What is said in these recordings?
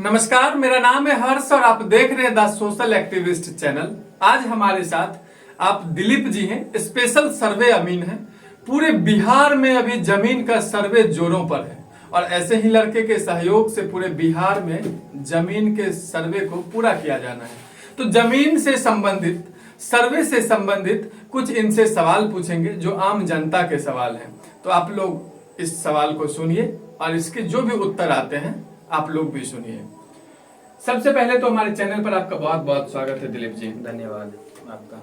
नमस्कार, मेरा नाम है हर्ष और आप देख रहे हैं द सोशल एक्टिविस्ट चैनल। आज हमारे साथ आप दिलीप जी हैं, स्पेशल सर्वे अमीन हैं। पूरे बिहार में अभी जमीन का सर्वे जोरों पर है और ऐसे ही लड़के के सहयोग से पूरे बिहार में जमीन के सर्वे को पूरा किया जाना है। तो जमीन से संबंधित, सर्वे से संबंधित कुछ इनसे सवाल पूछेंगे जो आम जनता के सवाल हैं। तो आप लोग इस सवाल को सुनिए और इसके जो भी उत्तर आते हैं आप लोग भी सुनिए। सबसे पहले तो हमारे चैनल पर आपका बहुत बहुत स्वागत है दिलीप जी। धन्यवाद आपका।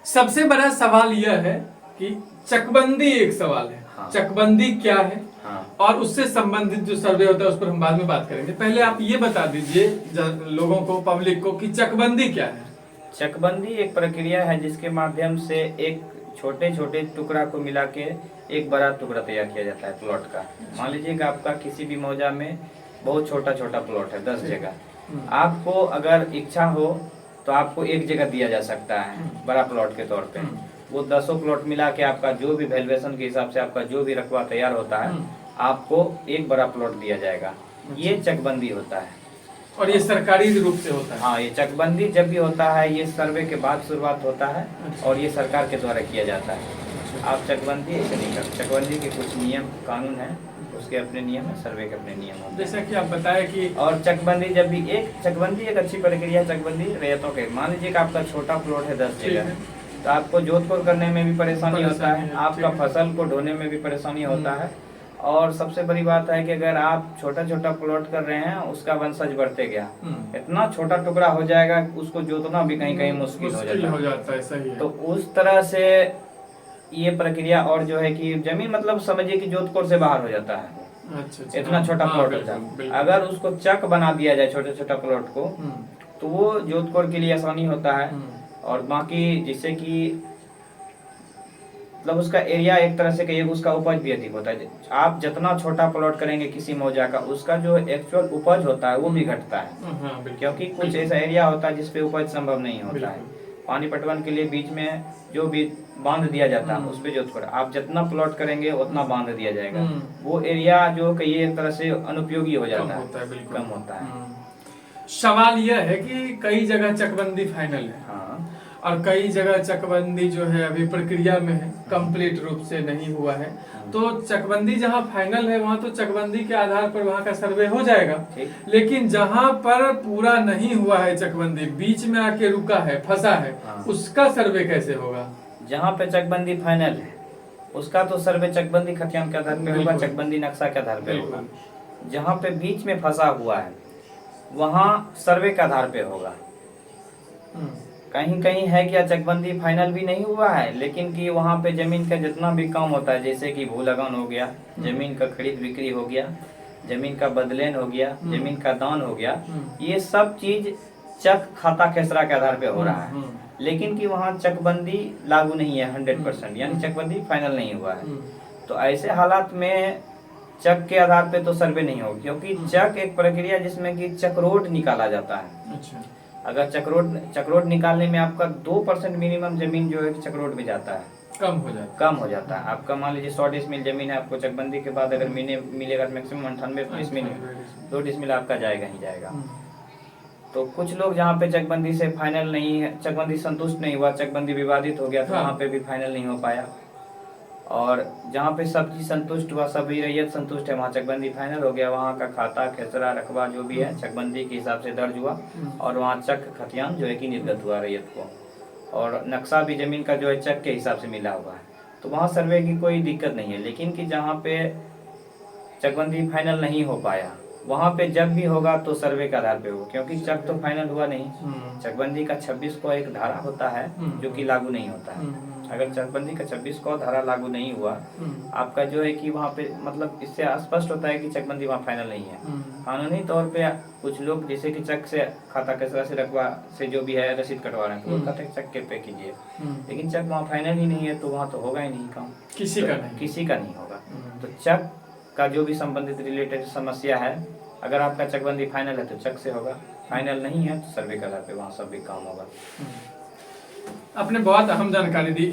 सबसे बड़ा सवाल यह है कि चकबंदी एक सवाल है। हाँ। चकबंदी क्या है? हाँ। और उससे संबंधित जो सर्वे होता है उस पर हम बाद में बात करेंगे। पहले आप ये बता दीजिए लोगों को, पब्लिक को, कि चकबंदी क्या है। चकबंदी एक प्रक्रिया है जिसके माध्यम से एक छोटे छोटे टुकड़ा को मिला के एक बड़ा टुकड़ा तैयार किया जाता है प्लॉट का। मान लीजिए कि आपका किसी भी मौजा में बहुत छोटा छोटा प्लॉट है 10 जगह। आपको अगर इच्छा हो तो आपको एक जगह दिया जा सकता है बड़ा प्लॉट के तौर पे। वो 10 प्लॉट मिला के आपका जो भी वैल्यूएशन के हिसाब से आपका जो भी रकबा तैयार होता है आपको एक बड़ा प्लॉट दिया जाएगा। ये चकबंदी होता है और ये सरकारी रूप से होता है। हाँ, ये चकबंदी जब भी होता है ये सर्वे के बाद शुरुआत होता है और ये सरकार के द्वारा किया जाता है। आप चकबंदी ऐसे नहीं करते। चकबंदी के कुछ नियम कानून है, उसके अपने नियम है, सर्वे के अपने नियम होते हैं। जैसा कि आप बताएं कि और चकबंदी जब भी चकबंदी एक अच्छी प्रक्रिया है। चकबंदी रैयतों के, मान लीजिए कि आपका छोटा प्लॉट है 10 जगह, तो आपको जोतखोर करने में भी परेशानी होता है, आपका फसल को ढोने में भी परेशानी होता है। और सबसे बड़ी बात है कि अगर आप छोटा छोटा प्लॉट कर रहे हैं उसका वंशज बढ़ते गया, इतना छोटा टुकड़ा हो जाएगा उसको जोतना भी कहीं कहीं मुश्किल हो जाता है। सही है। तो उस तरह से ये प्रक्रिया, और जो है कि जमीन मतलब समझिए कि जोधपुर से बाहर हो जाता है। अच्छा। इतना छोटा प्लॉट होता है। अगर उसको चक बना दिया जाए छोटे छोटा प्लॉट को तो वो जोधपुर के लिए आसानी होता है। और बाकी जिससे कि मतलब उसका एरिया एक तरह से कहिए उसका उपज भी अधिक होता है। आप जितना छोटा प्लॉट करेंगे किसी मौजा का उसका जो एक्चुअल उपज होता है वो भी घटता है। क्योंकि कुछ ऐसा एरिया होता है जिसपे उपज संभव नहीं होता है। पानी पटवन के लिए बीच में जो भी बांध दिया जाता है उस पे जोतकर आप जितना प्लॉट करेंगे उतना बांध दिया जाएगा। वो एरिया जो कहिए एक तरह से अनुपयोगी हो जाता है, कम होता है। सवाल यह है कि कई जगह चकबंदी फाइनल है। हाँ। और कई जगह चकबंदी जो है अभी प्रक्रिया में है, कंप्लीट रूप से नहीं हुआ है। तो चकबंदी जहां फाइनल है वहां तो चकबंदी के आधार पर वहां का सर्वे हो जाएगा। लेकिन जहां पर पूरा नहीं हुआ है, चकबंदी बीच में आके रुका है, फंसा है, उसका सर्वे कैसे होगा? जहाँ पे चकबंदी फाइनल है उसका तो सर्वे चकबंदी खतियान के आधार पे होगा, चकबंदी नक्शा के आधार पे होगा। जहाँ पे बीच में फंसा हुआ है वहाँ सर्वे के आधार पे होगा। कहीं कहीं है कि चकबंदी फाइनल भी नहीं हुआ है लेकिन कि वहाँ पे जमीन का जितना भी काम होता है, जैसे कि भू लगान हो गया, जमीन का खरीद बिक्री हो गया, जमीन का बदलेन हो गया, जमीन का दान हो गया, ये सब चीज चक खाता खेसरा के आधार पे हो रहा है। लेकिन कि वहाँ चकबंदी लागू नहीं है 100%, यानी चकबंदी फाइनल नहीं हुआ है। तो ऐसे हालात में चक के आधार पे तो सर्वे नहीं होगी, क्योंकि चक एक प्रक्रिया जिसमें कि चक्रोट निकाला जाता है। अच्छा। अगर चक्रोट निकालने में आपका 2% मिनिमम जमीन जो है चक्रोट में जाता है, कम हो जाता है। आपका मान लीजिए 100 डिसमिल जमीन है, आपको चकबंदी के बाद अगर मिलेगा मैक्सिमम 98 डिसमिल, 2 डिसमिल आपका जाएगा ही जाएगा। तो कुछ लोग जहाँ पे चकबंदी से फाइनल नहीं है, चकबंदी संतुष्ट नहीं हुआ, चकबंदी विवादित हो गया, तो वहाँ पे भी फाइनल नहीं हो पाया। और जहाँ पे सब चीज संतुष्ट हुआ, सभी रैयत संतुष्ट है, वहाँ चकबंदी फाइनल हो गया। वहाँ का खाता खेसरा रकबा जो भी है चकबंदी के हिसाब से दर्ज हुआ और वहाँ चक खतियान जो है कि निर्गत हुआ रैयत को, और नक्शा भी जमीन का जो है चक के हिसाब से मिला हुआ है। तो वहाँ सर्वे की कोई दिक्कत नहीं है। लेकिन कि जहाँ पे चकबंदी फाइनल नहीं हो पाया वहाँ पे जब भी होगा तो सर्वे के आधार पे होगा, क्योंकि चक तो फाइनल हुआ नहीं। चकबंदी का 26 को एक धारा होता है जो कि लागू नहीं होता है। अगर चकबंदी का 26 को धारा लागू नहीं हुआ आपका जो है कि वहाँ पे मतलब इससे स्पष्ट होता है कि चकबंदी वहाँ फाइनल नहीं है। कानूनी तौर पे कुछ लोग जैसे कि चक से खाता खेसरा से रकबा से जो भी है रसीद कटवा रहे हैं तो वो कहते हैं चक के पे कीजिए, लेकिन चक वहाँ फाइनल ही नहीं है तो वहाँ तो होगा ही नहीं काम, किसी का नहीं होगा। तो चक का जो भी संबंधित रिलेटेड समस्या है, अगर आपका चकबंदी फाइनल है तो चक से होगा, फाइनल नहीं है तो सर्वे के आधार पे वहाँ सब भी काम होगा। आपने बहुत अहम जानकारी दी।